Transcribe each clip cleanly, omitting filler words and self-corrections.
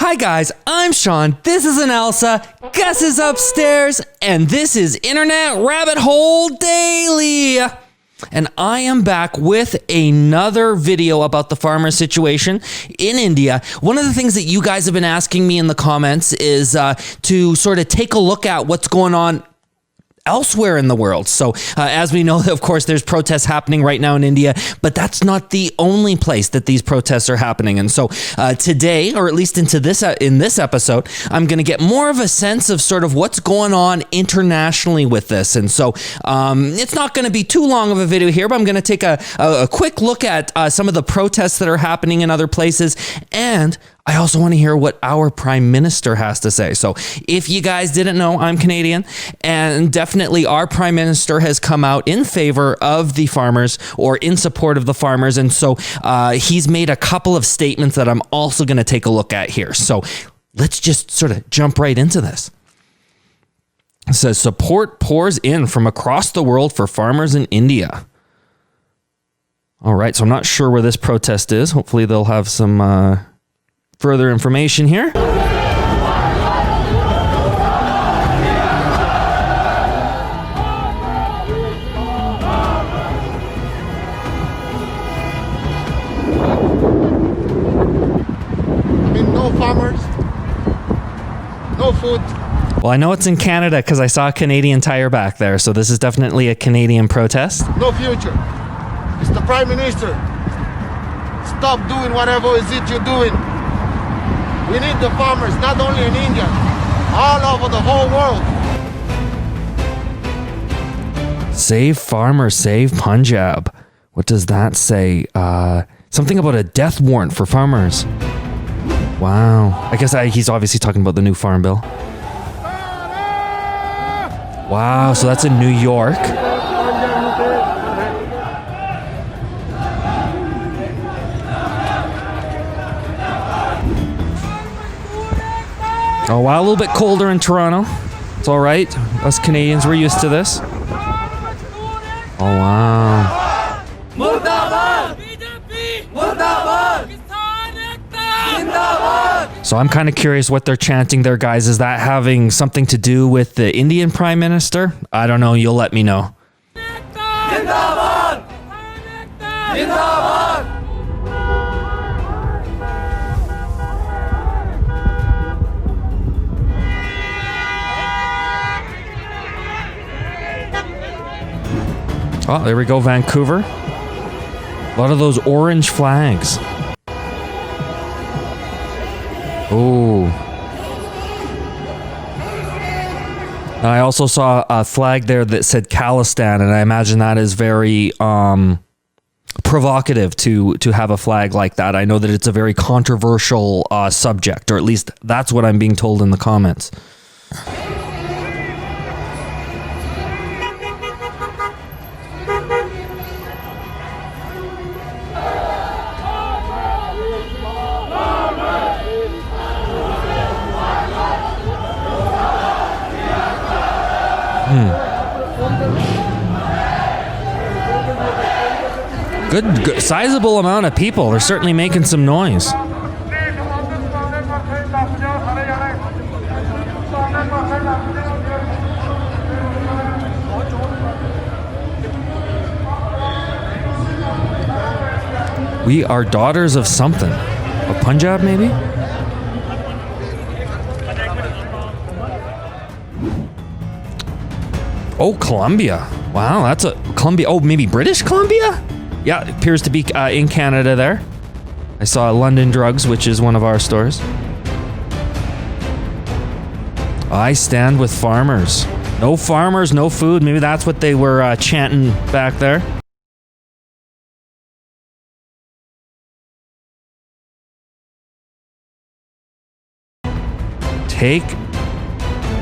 Hi guys, I'm Sean, this is Elsa, Gus is upstairs, and this is Internet Rabbit Hole Daily. And I am back with another video about the farmer situation in India. One of the things that you guys have been asking me in the comments is to sort of take a look at what's going on elsewhere in the world. So as we know, of course, there's protests happening right now in India, but that's not the only place that these protests are happening. And so today, or at least in this episode, I'm going to get more of a sense of sort of what's going on internationally with this. And so it's not going to be too long of a video here, but I'm going to take a quick look at some of the protests that are happening in other places. And I also want to hear what our Prime Minister has to say. So if you guys didn't know, I'm Canadian, and definitely our Prime Minister has come out in favor of the farmers or in support of the farmers. And so he's made a couple of statements that I'm also going to take a look at here. So let's just sort of jump right into this. It says support pours in from across the world for farmers in India. All right, so I'm not sure where this protest is. Hopefully they'll have some further information here. No farmers, no food. Well, I know it's in Canada because I saw a Canadian tire back there, so this is definitely a Canadian protest. No future. Mr. Prime Minister, stop doing whatever is it you're doing. We need the farmers, not only in India, all over the whole world. Save farmers, save Punjab. What does that say? Something about a death warrant for farmers. Wow. I guess he's obviously talking about the new farm bill. Wow, so that's in New York. Oh, wow, a little bit colder in Toronto. It's all right. Us Canadians, we're used to this. Oh, wow. So I'm kind of curious what they're chanting there, guys. Is that having something to do with the Indian Prime Minister? I don't know. You'll let me know. Oh, there we go, Vancouver. A lot of those orange flags. Oh. I also saw a flag there that said Khalistan, and I imagine that is very provocative to have a flag like that. I know that it's a very controversial subject, or at least that's what I'm being told in the comments. Good, sizable amount of people. They're certainly making some noise. We are daughters of something. Of Punjab, maybe? Oh, Colombia. Wow, that's a Colombia. Oh, maybe British Columbia? Yeah, it appears to be in Canada there. I saw London Drugs, which is one of our stores. I stand with farmers. No farmers, no food. Maybe that's what they were chanting back there. Take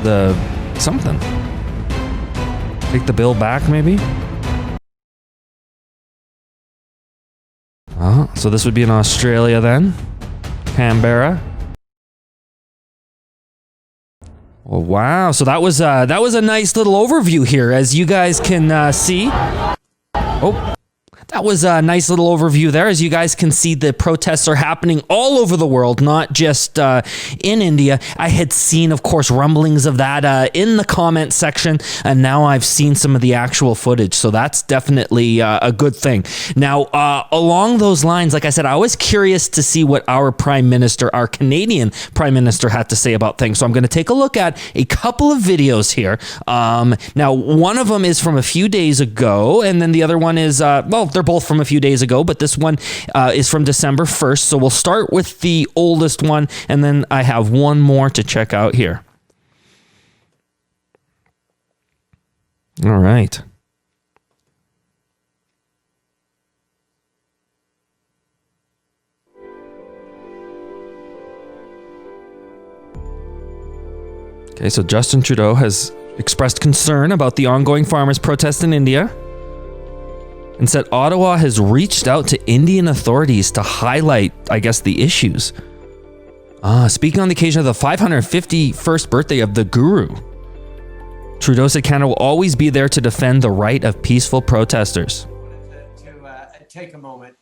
the something. Take the bill back, maybe? Oh, so this would be in Australia then. Canberra. Well, wow. So that was a nice little overview here, as you guys can see. Oh, That was a nice little overview there. As you guys can see, the protests are happening all over the world, not just in India. I had seen, of course, rumblings of that in the comment section, and now I've seen some of the actual footage. So that's definitely a good thing. Now, along those lines, like I said, I was curious to see what our Prime Minister, our Canadian Prime Minister, had to say about things. So I'm going to take a look at a couple of videos here. Now, one of them is from a few days ago, and then the other one is, well, they're both from a few days ago, but this one is from December 1st. So we'll start with the oldest one, and then I have one more to check out here. All right. Okay, so Justin Trudeau has expressed concern about the ongoing farmers' protest in India and said Ottawa has reached out to Indian authorities to highlight, I guess, the issues. Speaking on the occasion of the 551st birthday of the Guru, Trudeau said Canada will always be there to defend the right of peaceful protesters. To take a moment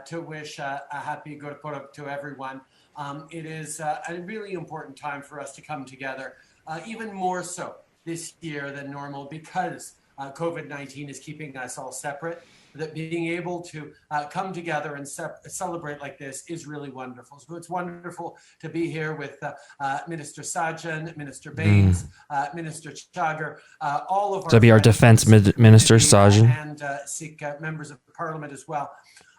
to wish a happy Gurpurab to everyone. It is a really important time for us to come together, even more so this year than normal, because COVID-19 is keeping us all separate. That being able to come together and celebrate like this is really wonderful. So it's wonderful to be here with Minister Sajan, Minister Baines, Minister Chagar, all of our Defense Minister Sajan, and Sikh members of Parliament as well.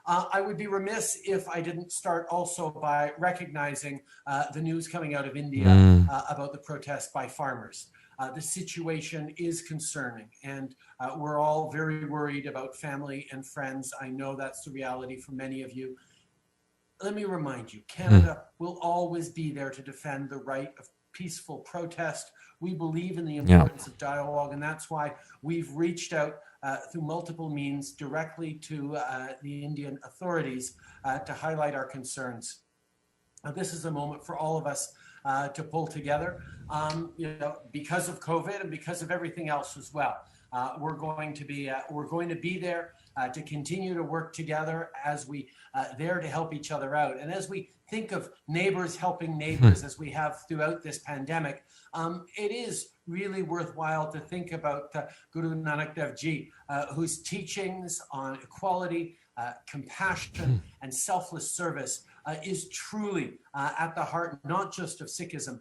I would be remiss if I didn't start also by recognizing the news coming out of India about the protest by farmers. The situation is concerning, and we're all very worried about family and friends. I know that's the reality for many of you. Let me remind you, Canada will always be there to defend the right of peaceful protest. We believe in the importance of dialogue, and that's why we've reached out through multiple means directly to the Indian authorities to highlight our concerns. This is a moment for all of us to pull together, because of COVID and because of everything else as well. We're going to be there to continue to work together as we there to help each other out. And as we think of neighbors helping neighbors, as we have throughout this pandemic, it is really worthwhile to think about Guru Nanak Dev Ji, whose teachings on equality, compassion, and selfless service is truly at the heart, not just of Sikhism,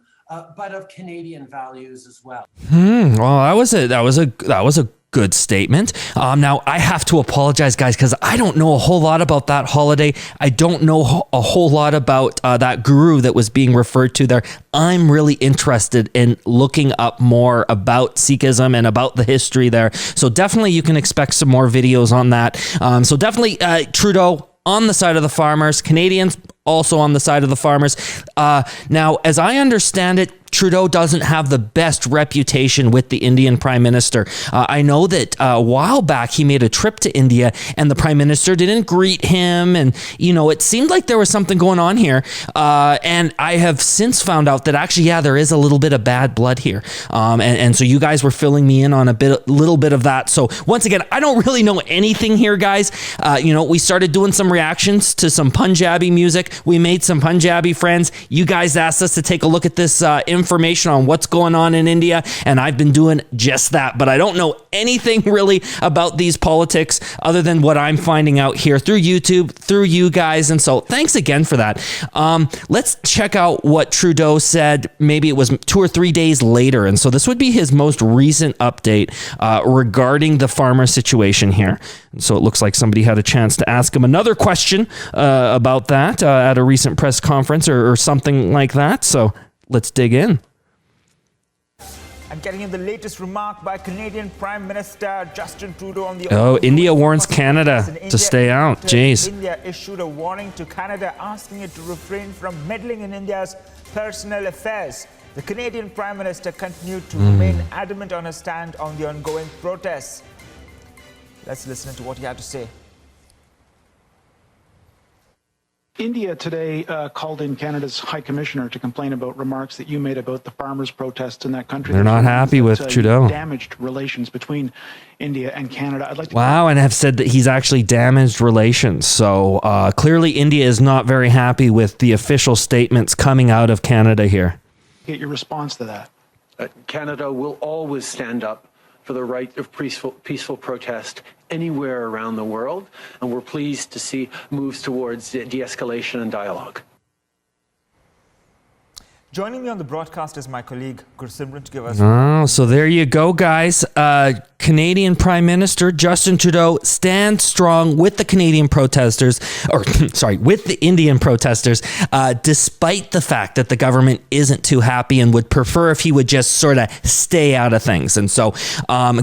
but of Canadian values as well. Well, that was a good statement. Now I have to apologize, guys, because I don't know a whole lot about that holiday. I don't know a whole lot about that guru that was being referred to there. I'm really interested in looking up more about Sikhism and about the history there. So definitely you can expect some more videos on that. So definitely Trudeau on the side of the farmers, Canadians also on the side of the farmers. Now, as I understand it, Trudeau doesn't have the best reputation with the Indian Prime Minister. I know that a while back he made a trip to India and the Prime Minister didn't greet him, and it seemed like there was something going on here. And I have since found out that actually, there is a little bit of bad blood here. And so you guys were filling me in on a little bit of that. So once again, I don't really know anything here, guys. We started doing some reactions to some Punjabi music. We made some Punjabi friends. You guys asked us to take a look at this information on what's going on in India, and I've been doing just that. But I don't know anything really about these politics other than what I'm finding out here through YouTube, through you guys. And so thanks again for that. Let's check out what Trudeau said. Maybe it was 2 or 3 days later. And so this would be his most recent update regarding the farmer situation here. And so it looks like somebody had a chance to ask him another question about that at a recent press conference or something like that. So let's dig in. I'm getting you the latest remark by Canadian Prime Minister Justin Trudeau on the... India warns Canada to stay out. Jeez. India issued a warning to Canada asking it to refrain from meddling in India's personal affairs. The Canadian Prime Minister continued to remain adamant on his stand on the ongoing protests. Let's listen to what he had to say. India today called in Canada's High Commissioner to complain about remarks that you made about the farmers' protests in that country. They're not happy with Trudeau. Damaged relations between India and Canada. I'd like to and have said that he's actually damaged relations. So clearly India is not very happy with the official statements coming out of Canada here. get your response to that. Canada will always stand up for the right of peaceful protest anywhere around the world, and we're pleased to see moves towards de-escalation and dialogue. Joining me on the broadcast is my colleague Gursimran to give us... So there you go, guys. Canadian Prime Minister Justin Trudeau stands strong with the Canadian protesters, with the Indian protesters, despite the fact that the government isn't too happy and would prefer if he would just sort of stay out of things. And so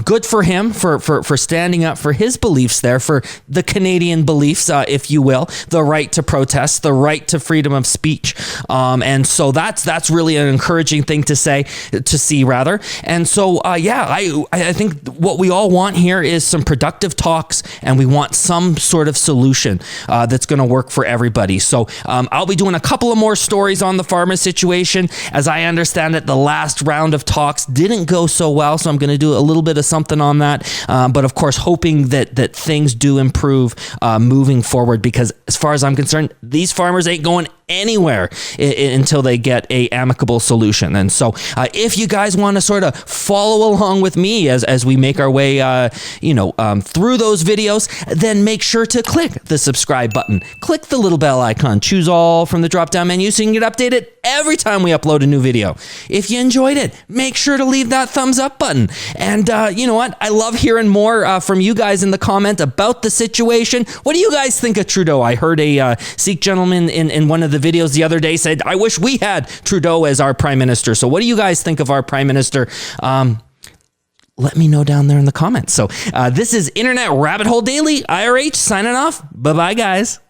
good for him for standing up for his beliefs there, for the Canadian beliefs, if you will, the right to protest, the right to freedom of speech. And so that's really an encouraging thing to see. And so, I think what we all want here is some productive talks, and we want some sort of solution that's going to work for everybody. So I'll be doing a couple of more stories on the farmer situation. As I understand it, the last round of talks didn't go so well, so I'm going to do a little bit of something on that. But of course, hoping that things do improve moving forward, because as far as I'm concerned, these farmers ain't going anywhere until they get a amicable solution. And so if you guys want to sort of follow along with me as we make our way through those videos, then make sure to click the subscribe button, click the little bell icon, choose all from the drop down menu so you can get updated every time we upload a new video. If you enjoyed it, make sure to leave that thumbs up button. And you know what, I love hearing more from you guys in the comment about the situation. What do you guys think of Trudeau? I heard a Sikh gentleman in one of the videos the other day said, I wish we had Trudeau as our prime minister. So what do you guys think of our prime minister? Let me know down there in the comments. So this is Internet Rabbit Hole Daily, IRH signing off. Bye-bye, guys.